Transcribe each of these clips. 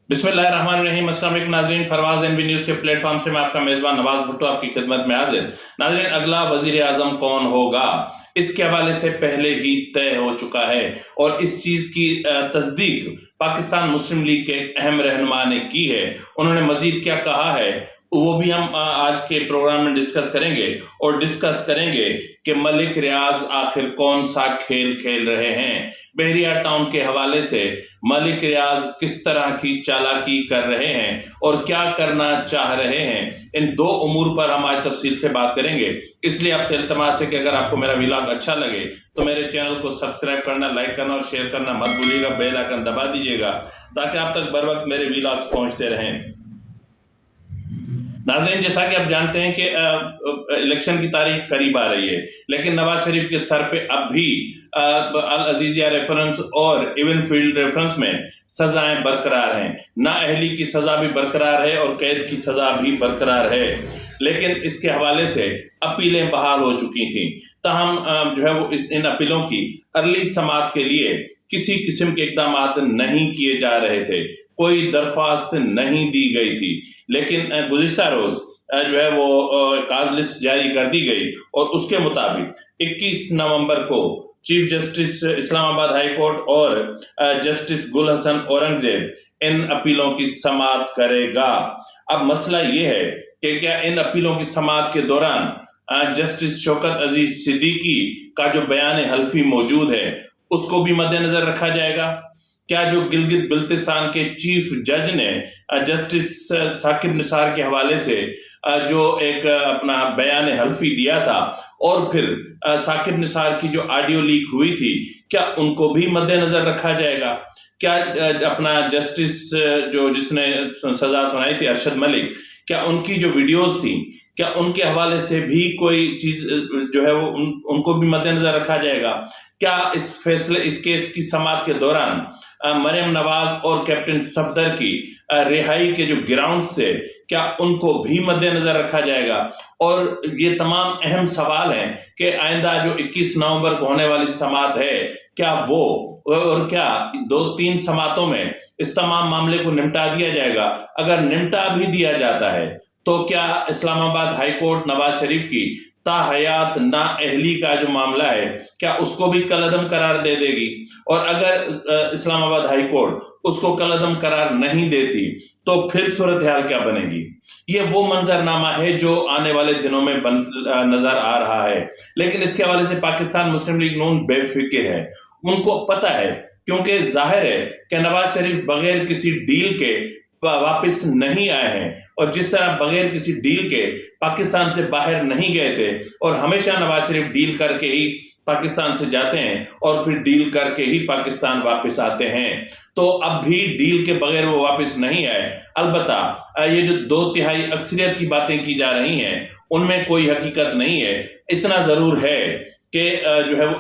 बिस्मिल्लाहिर्रहमानिर्रहीम। अस्सलाम वालेकुम नाज़रीन, फरवाज़ एनबी न्यूज़ के प्लेटफॉर्म से मैं आपका मेज़बान नवाज़ भुट्टो आपकी खिदमत में हाजिर। नाज़रीन, अगला वज़ीर आज़म कौन होगा, इसके हवाले से पहले ही तय हो चुका है और इस चीज़ की तस्दीक पाकिस्तान मुस्लिम लीग के एक अहम रहनुमा ने की है। उन्होंने मज़ीद क्या कहा है वो भी हम आज के प्रोग्राम में डिस्कस करेंगे और डिस्कस करेंगे कि मलिक रियाज आखिर कौन सा खेल खेल रहे हैं। बहरिया टाउन के हवाले से मलिक रियाज किस तरह की चालाकी कर रहे हैं और क्या करना चाह रहे हैं, इन दो उमूर पर हम आज तफसील से बात करेंगे। इसलिए आपसे इल्तमास है कि अगर आपको मेरा व्लॉग अच्छा लगे तो मेरे चैनल को सब्सक्राइब करना, लाइक करना और शेयर करना मत भूलिएगा। बेल आइकन दबा दीजिएगा ताकि आप तक बर वक्त मेरे व्लॉग्स पहुंचते रहें। नाज़रीन, जैसा कि आप जानते हैं कि इलेक्शन की तारीख करीब आ रही है, लेकिन नवाज शरीफ के सर पे अब भी अल अजीजिया रेफरेंस और इवन फील्ड रेफरेंस में सजाएं बरकरार हैं। नाअहली की सजा भी बरकरार है और कैद की सजा भी बरकरार है, लेकिन इसके हवाले से अपीलें बहाल हो चुकी थी। ताहम जो है वो इन अपीलों की अर्ली समाअत के लिए किसी किस्म के इकदाम नहीं किए जा रहे थे, कोई दरख्वास्त नहीं दी गई थी। लेकिन गुज़िश्ता रोज जो है वो काज लिस्ट जारी कर दी गई और उसके मुताबिक 21 नवंबर को chief justice Islamabad high court और जस्टिस गुल हसन औरंगजेब इन अपीलों की समाअत करेगा। अब मसला ये है कि क्या इन अपीलों की समाअत के दौरान जस्टिस शौकत अजीज सिद्दीकी का जो बयान हल्फी मौजूद है उसको भी मद्देनजर रखा जाएगा? क्या जो गिलगित बिल्तिस्तान के चीफ जज ने जस्टिस साकिब निसार के हवाले से जो एक अपना बयान हल्फी दिया था और फिर साकिब निसार की जो ऑडियो लीक हुई थी, क्या उनको भी मद्देनजर रखा जाएगा? क्या अपना जस्टिस जो जिसने सजा सुनाई थी अरशद मलिक, क्या उनकी जो वीडियोस थी क्या उनके हवाले से भी कोई चीज जो है वो उनको भी मद्देनजर रखा जाएगा? क्या इस केस की समाअत के दौरान मरियम नवाज और कैप्टन सफदर की रिहाई के जो ग्राउंड्स थे क्या उनको भी मद्देनजर रखा जाएगा? और ये तमाम अहम सवाल हैं कि आइंदा जो 21 नवंबर को होने वाली समाअत है क्या वो और क्या 2-3 समाअतों में इस तमाम मामले को निपटा दिया जाएगा? अगर निपटा भी दिया जाता है तो क्या इस्लामाबाद हाई कोर्ट नवाज शरीफ की ताहयात नाअहली का जो मामला है क्या उसको भी कलअदम करार दे देगी? और अगर इस्लामाबाद हाई कोर्ट उसको कलअदम करार नहीं देती तो फिर सूरत हाल क्या बनेगी? ये वो मंजरनामा है जो आने वाले दिनों में नजर आ रहा है। लेकिन इसके हवाले से पाकिस्तान मुस्लिम लीग नून बेफिक्र है। उनको पता है, क्योंकि जाहिर है कि नवाज शरीफ बगैर किसी डील के वापस नहीं आए हैं और जिस तरह बगैर किसी डील के पाकिस्तान से बाहर नहीं गए थे और हमेशा नवाज शरीफ डील करके ही पाकिस्तान से जाते हैं और फिर डील करके ही पाकिस्तान वापस आते हैं, तो अब भी डील के बगैर वो वापस नहीं आए। अलबत्ता ये जो 2/3 अक्सरियत की बातें की जा रही हैं उनमें कोई हकीकत नहीं है। इतना जरूर है कि जो है वो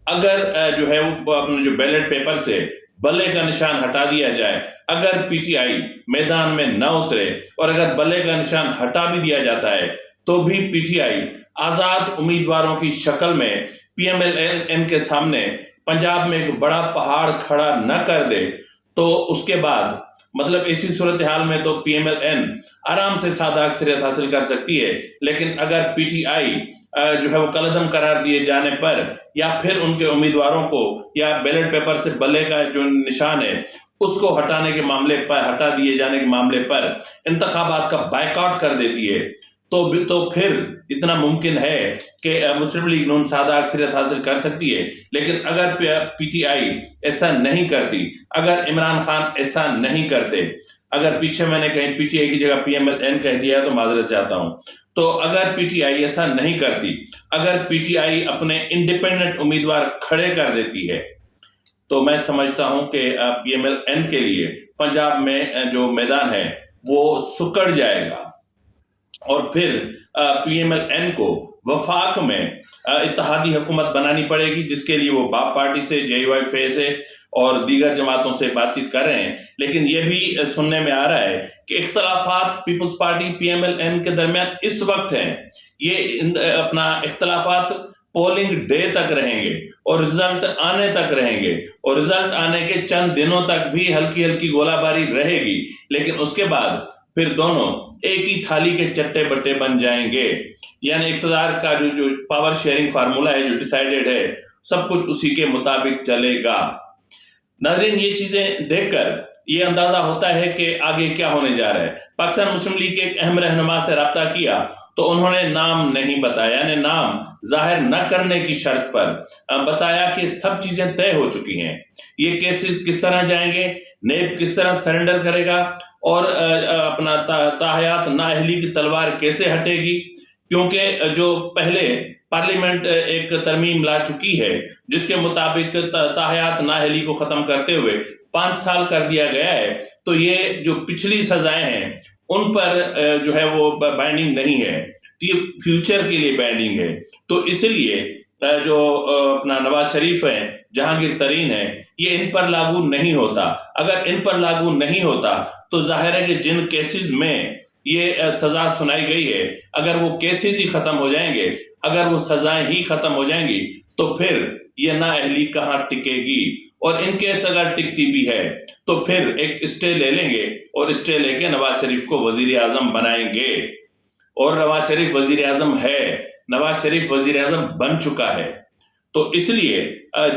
अगर जो है वो अपने जो बैलेट पेपर से बल्ले का निशान हटा दिया जाए, अगर पीटीआई मैदान में न उतरे और अगर बल्ले का निशान हटा भी दिया जाता है तो भी पीटीआई आजाद उम्मीदवारों की शक्ल में पीएमएल-एन के सामने पंजाब में एक बड़ा पहाड़ खड़ा न कर दे तो उसके बाद मतलब ऐसी सूरत हाल में तो पीएमएल-एन आराम से सादा अक्सरियत हासिल कर सकती है। लेकिन अगर पीटीआई जो है वो कलअदम करार दिए जाने पर या फिर उनके उम्मीदवारों को या बैलेट पेपर से बल्ले का जो निशान है उसको हटाने के मामले पर, हटा दिए जाने के मामले पर इंतखाबात का बायकॉट कर देती है तो फिर इतना मुमकिन है कि मुस्लिम लीग नून सादा अक्सरियत हासिल कर सकती है। लेकिन अगर पीटीआई ऐसा नहीं करती, अगर इमरान खान ऐसा नहीं करते, अगर पीछे मैंने कहीं पीटीआई की जगह पीएमएल-एन कह दिया है तो माजरत चाहता हूं, तो अगर पीटीआई ऐसा नहीं करती, अगर पीटीआई अपने इंडिपेंडेंट उम्मीदवार खड़े कर देती है तो मैं समझता हूं कि पीएमएल-एन के लिए पंजाब में जो मैदान है वो सुकड़ जाएगा और फिर पीएमएल-एन को वफाक में इत्तेहादी हुकूमत बनानी पड़ेगी, जिसके लिए वो बाप पार्टी से, JUIF से और दीगर जमातों से बातचीत कर रहे हैं। लेकिन ये भी सुनने में आ रहा है कि इख्तलाफात पीपल्स पार्टी पीएमएल-एन के दरमियान इस वक्त हैं, ये अपना इख्तलाफात पोलिंग डे तक रहेंगे और रिजल्ट आने तक रहेंगे, और रिजल्ट आने के चंद दिनों तक भी हल्की हल्की गोलाबारी रहेगी, लेकिन उसके बाद फिर दोनों एक ही थाली के चट्टे बट्टे बन जाएंगे। यानी इक़्तिदार का जो पावर शेयरिंग फार्मूला है, जो डिसाइडेड है, सब कुछ उसी के मुताबिक चलेगा। नाज़रीन, ये चीजें देखकर ये अंदाजा होता है कि आगे क्या होने जा रहा है। पाकिस्तान मुस्लिम लीग के एक अहम रहनुमा से रब्ता किया तो उन्होंने नाम नहीं बताया, यानी नाम जाहिर न करने की शर्त पर बताया कि सब चीजें तय हो चुकी हैं। ये केसेस किस तरह जाएंगे, नेब किस तरह सरेंडर करेगा, और अपना ताहयात नाअहली की तलवार कैसे हटेगी, क्योंकि जो पहले पार्लियामेंट एक तरमीम ला चुकी है जिसके मुताबिक ताहयात नाअहली को खत्म करते हुए 5 साल कर दिया गया है, तो ये जो पिछली सजाएं हैं उन पर जो है वो बाइंडिंग नहीं है, तो ये फ्यूचर के लिए बाइंडिंग है। तो इसलिए जो अपना नवाज शरीफ है, जहांगीर तरीन है, ये इन पर लागू नहीं होता। अगर इन पर लागू नहीं होता तो जाहिर है कि जिन केसेस में ये सजा सुनाई गई है, अगर वो केसेस ही खत्म हो जाएंगे, अगर वो सजाएं ही खत्म हो जाएंगी, तो फिर ये नाअहली कहाँ टिकेगी। और इन केस अगर टिकती भी है तो फिर एक स्टे ले लेंगे और स्टे लेके नवाज शरीफ को वजीर आजम बनाएंगे, और नवाज शरीफ वजीर आजम है, नवाज शरीफ वजीर आजम बन चुका है। तो इसलिए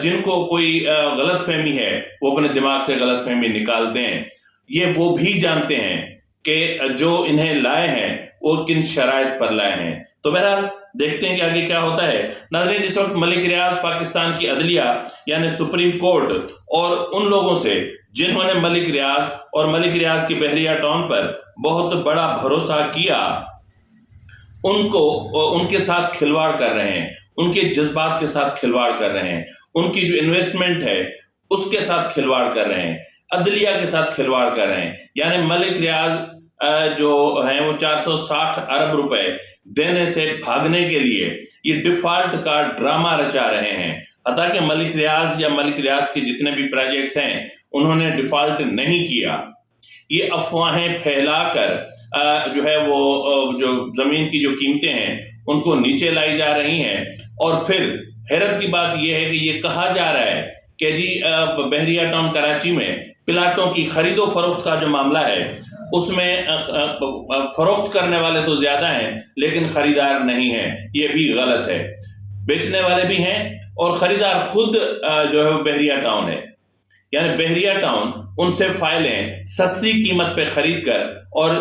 जिनको कोई गलत फहमी है वो अपने दिमाग से गलत फहमी निकाल दें। ये वो भी जानते हैं कि जो इन्हें लाए हैं वो किन शराइत पर लाए हैं। तो बहरहाल देखते हैं कि आगे क्या होता है। नाज़रीन, इस वक्त मलिक रियाज पाकिस्तान की अदलिया यानी सुप्रीम कोर्ट और उन लोगों से जिन्होंने मलिक रियाज और मलिक रियाज की बहरिया टाउन पर बहुत बड़ा भरोसा किया, उनको उनके साथ खिलवाड़ कर रहे हैं, उनके जज्बात के साथ खिलवाड़ कर रहे हैं, उनकी जो इन्वेस्टमेंट है उसके साथ खिलवाड़ कर रहे हैं, अदलिया के साथ खिलवाड़ कर रहे हैं। यानी मलिक रियाज जो है वो 460 अरब रुपए देने से भागने के लिए ये डिफॉल्ट का ड्रामा रचा रहे हैं। हालांकि मलिक रियाज या मलिक रियाज के जितने भी प्रोजेक्ट्स हैं उन्होंने डिफॉल्ट नहीं किया। ये अफवाहें फैलाकर जो है वो जो जमीन की जो कीमतें हैं उनको नीचे लाई जा रही हैं। और फिर हैरत की बात यह है कि ये कहा जा रहा है कि जी बहरिया टाउन कराची में प्लाटों की खरीदो फरोख्त का जो मामला है उसमें फरोख्त करने वाले तो ज्यादा हैं लेकिन खरीदार नहीं है। ये भी गलत है, बेचने वाले भी हैं और खरीदार खुद जो है बहरिया टाउन है। यानी बहरिया टाउन उनसे फाइलें सस्ती कीमत पे खरीद कर और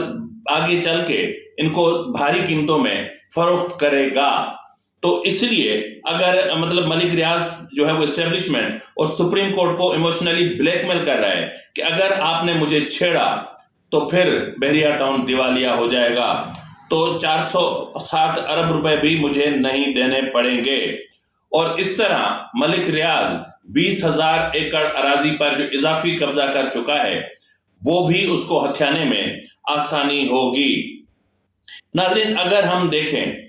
आगे चल के इनको भारी कीमतों में फरोख्त करेगा। तो इसलिए अगर मतलब मलिक रियाज जो है वो एस्टेब्लिशमेंट और सुप्रीम कोर्ट को इमोशनली ब्लैकमेल कर रहा है कि अगर आपने मुझे छेड़ा तो फिर बहरिया टाउन दिवालिया हो जाएगा, तो 460 अरब रुपए भी मुझे नहीं देने पड़ेंगे। और इस तरह मलिक रियाज 20,000 एकड़ अराजी पर जो इजाफी कब्जा कर चुका है वो भी उसको हथियाने में आसानी होगी। नाज़रीन, अगर हम देखें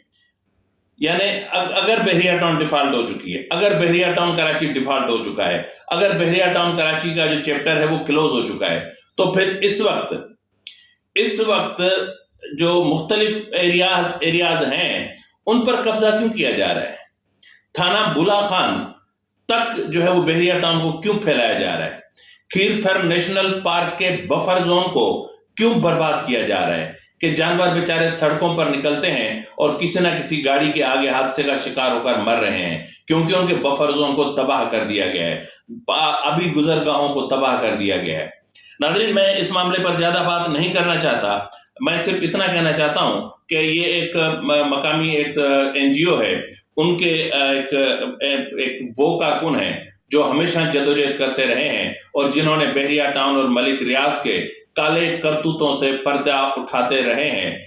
यानी अगर बहरिया टाउन डिफॉल्ट हो चुकी है, अगर बहरिया टाउन कराची डिफॉल्ट हो चुका है, अगर बहरिया टाउन कराची का जो चैप्टर है वो क्लोज हो चुका है, तो फिर इस वक्त जो मुख्तलिफ एरियाज हैं उन पर कब्जा क्यों किया जा रहा है? थाना बुला खान तक जो है वो बहरिया टाउन को क्यों फैलाया जा रहा है? खीरथर नेशनल पार्क के बफर जोन को क्यों बर्बाद किया जा रहा है कि जानवर बेचारे सड़कों पर निकलते हैं और किसी ना किसी गाड़ी के आगे हादसे का शिकार होकर मर रहे हैं क्योंकि उनके बफर जोन को तबाह कर दिया गया है, अभी गुजरगाहों को तबाह कर दिया गया है। नाज़रीन, मैं इस मामले पर ज्यादा बात नहीं करना चाहता, मैं सिर्फ इतना कहना चाहता हूं कि ये एक मकामी एक NGO है, उनके एक वो कारकुन है जो हमेशा जदोजहद करते रहे हैं और जिन्होंने बहरिया टाउन और मलिक रियाज के काले करतूतों से पर्दा उठाते रहे हैं,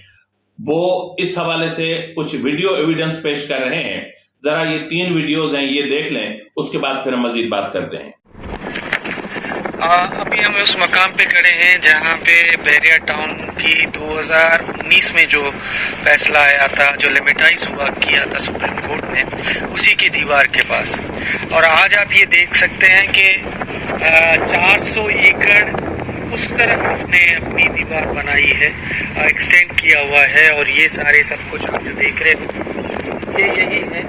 वो इस हवाले से कुछ वीडियो एविडेंस पेश कर रहे हैं। जरा ये 3 वीडियोस हैं, ये देख लें, उसके बाद फिर हम मजीद बात करते हैं। अभी हम उस मकाम पे खड़े हैं जहाँ पे बहरिया टाउन की 2019 में जो फैसला आया था, जो लिमिटाइज हुआ किया था सुप्रीम कोर्ट ने, उसी की दीवार के पास। और आज आप ये देख सकते हैं कि 400 एकड़ उस तरफ उसने अपनी दीवार बनाई है, एक्सटेंड किया हुआ है। और ये सारे सब कुछ आप जो देख रहे हैं ये यही है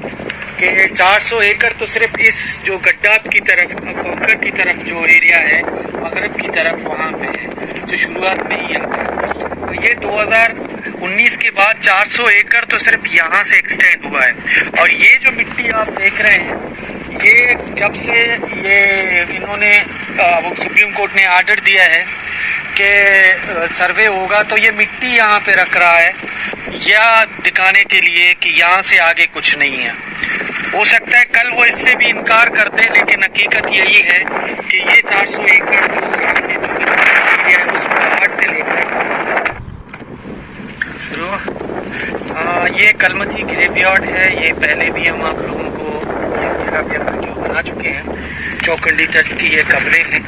کہ 400 एकड़ तो सिर्फ इस जो गड्डात की तरफ कोकर की तरफ जो एरिया है मगरब की तरफ वहाँ पे है जो शुरुआत में ही आता है। तो ये 2019 के बाद 400 एकड़ तो सिर्फ यहाँ से एक्सटेंड हुआ है। और ये जो मिट्टी आप देख रहे हैं ये जब से ये इन्होंने वो सुप्रीम कोर्ट ने आर्डर दिया है कि सर्वे होगा तो ये मिट्टी यहाँ पे रख रहा है या दिखाने के लिए कि यहाँ से आगे कुछ नहीं है। हो सकता है कल वो इससे भी इनकार कर दे, लेकिन हकीकत यही है कि ये 400 एकड़ जो उस पहाड़ से लेकर ये कलमती ग्रेवयार्ड है। ये पहले भी हम आप लोगों को इस जगह पे वीडियो बना चुके हैं। चौखंडी तर्ज की ये कब्रें हैं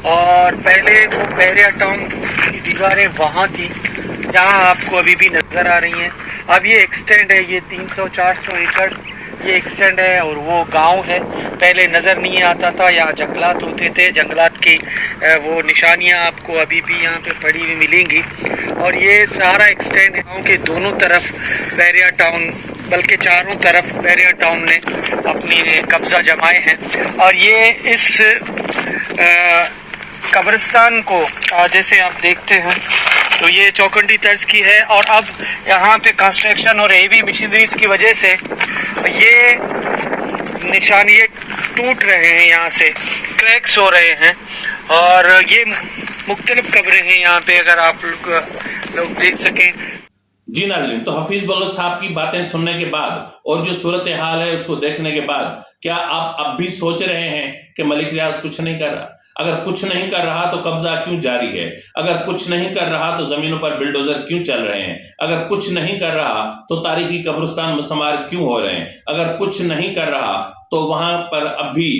और पहले वो बहरिया टाउन की दीवारें वहाँ थी जहाँ आपको अभी भी नज़र आ रही हैं। अब ये एक्सटेंड है, ये 300-400 एकड़ ये एक्सटेंड है और वो गांव है। पहले नज़र नहीं आता था, यहाँ जंगलात होते थे, जंगलात की वो निशानियाँ आपको अभी भी यहाँ पे पड़ी हुई मिलेंगी। और ये सारा एक्सटेंड है गाँव के दोनों तरफ बहरिया टाउन, बल्कि चारों तरफ बहरिया टाउन ने अपनी कब्ज़ा जमाए हैं। और ये इस कब्रिस्तान को जैसे आप देखते हैं तो ये चौखंडी तर्ज की है और अब यहाँ पे कंस्ट्रक्शन और हेवी मशीनरीज की वजह से ये निशान ये टूट रहे हैं, यहाँ से क्रैक्स हो रहे हैं और ये मुख्तलिफ कब्रें हैं यहाँ पे, अगर आप लोग देख सकें। जी नाज़रीन, तो हफीज बलोच साहब की बातें सुनने के बाद और जो सूरत हाल है उसको देखने के बाद क्या आप अब भी सोच रहे हैं कि मलिक रियाज कुछ नहीं कर रहा? अगर कुछ नहीं कर रहा तो कब्जा क्यों जारी है? अगर कुछ नहीं कर रहा तो जमीनों पर बिल्डोजर क्यों चल रहे हैं? अगर कुछ नहीं कर रहा तो तारीखी कब्रिस्तान मसमार क्यों हो रहे हैं? अगर कुछ नहीं कर रहा तो वहां पर अब भी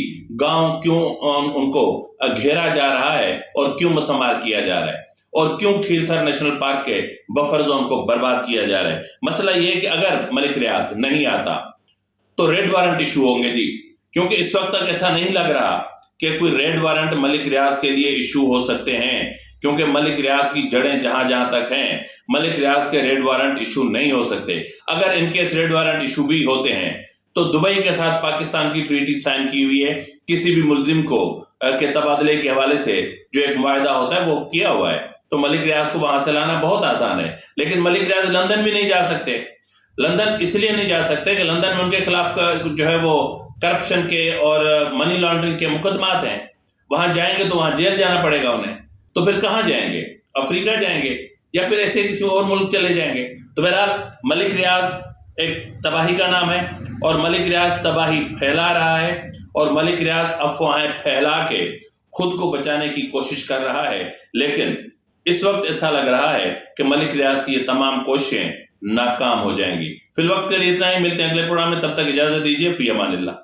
गांव क्यों उनको घेरा जा रहा है और क्यों मसमार किया जा रहा है? और क्यों खीरथर नेशनल पार्क के बफर जोन को बर्बाद किया जा रहा है? मसला ये है कि अगर मलिक रियाज नहीं आता तो रेड वारंट इशू होंगे जी, क्योंकि इस वक्त तक ऐसा नहीं लग रहा कि कोई रेड वारंट मलिक रियाज के लिए इशू हो सकते हैं, क्योंकि मलिक रियाज की जड़ें जहां जहां तक हैं मलिक रियाज के रेड वारंट इशू नहीं हो सकते। अगर इनके रेड वारंट इशू भी होते हैं तो दुबई के साथ पाकिस्तान की ट्रीटी साइन की हुई है, किसी भी मुलजिम को के तबादले के हवाले से जो एक मुआहदा होता है वो किया हुआ है, तो मलिक रियाज को वहां से लाना बहुत आसान है। लेकिन मलिक रियाज लंदन भी नहीं जा सकते। लंदन इसलिए नहीं जा सकते कि लंदन में उनके खिलाफ जो है वो करप्शन के और मनी लॉन्ड्रिंग के मुकदमात हैं। वहां जाएंगे तो वहां जेल जाना पड़ेगा उन्हें, तो फिर कहाँ जाएंगे? अफ्रीका जाएंगे या फिर ऐसे किसी और मुल्क चले जाएंगे? तो बहरहाल मलिक रियाज एक तबाही का नाम है और मलिक रियाज तबाही फैला रहा है और मलिक रियाज अफवाहें फैला के खुद को बचाने की कोशिश कर रहा है। लेकिन इस वक्त ऐसा लग रहा है कि मलिक रियाज की ये तमाम कोशिशें नाकाम हो जाएंगी। फिल वक्त के लिए इतना ही, मिलते हैं अगले प्रोग्राम में, तब तक इजाजत दीजिए। फी अमानिल्लाह।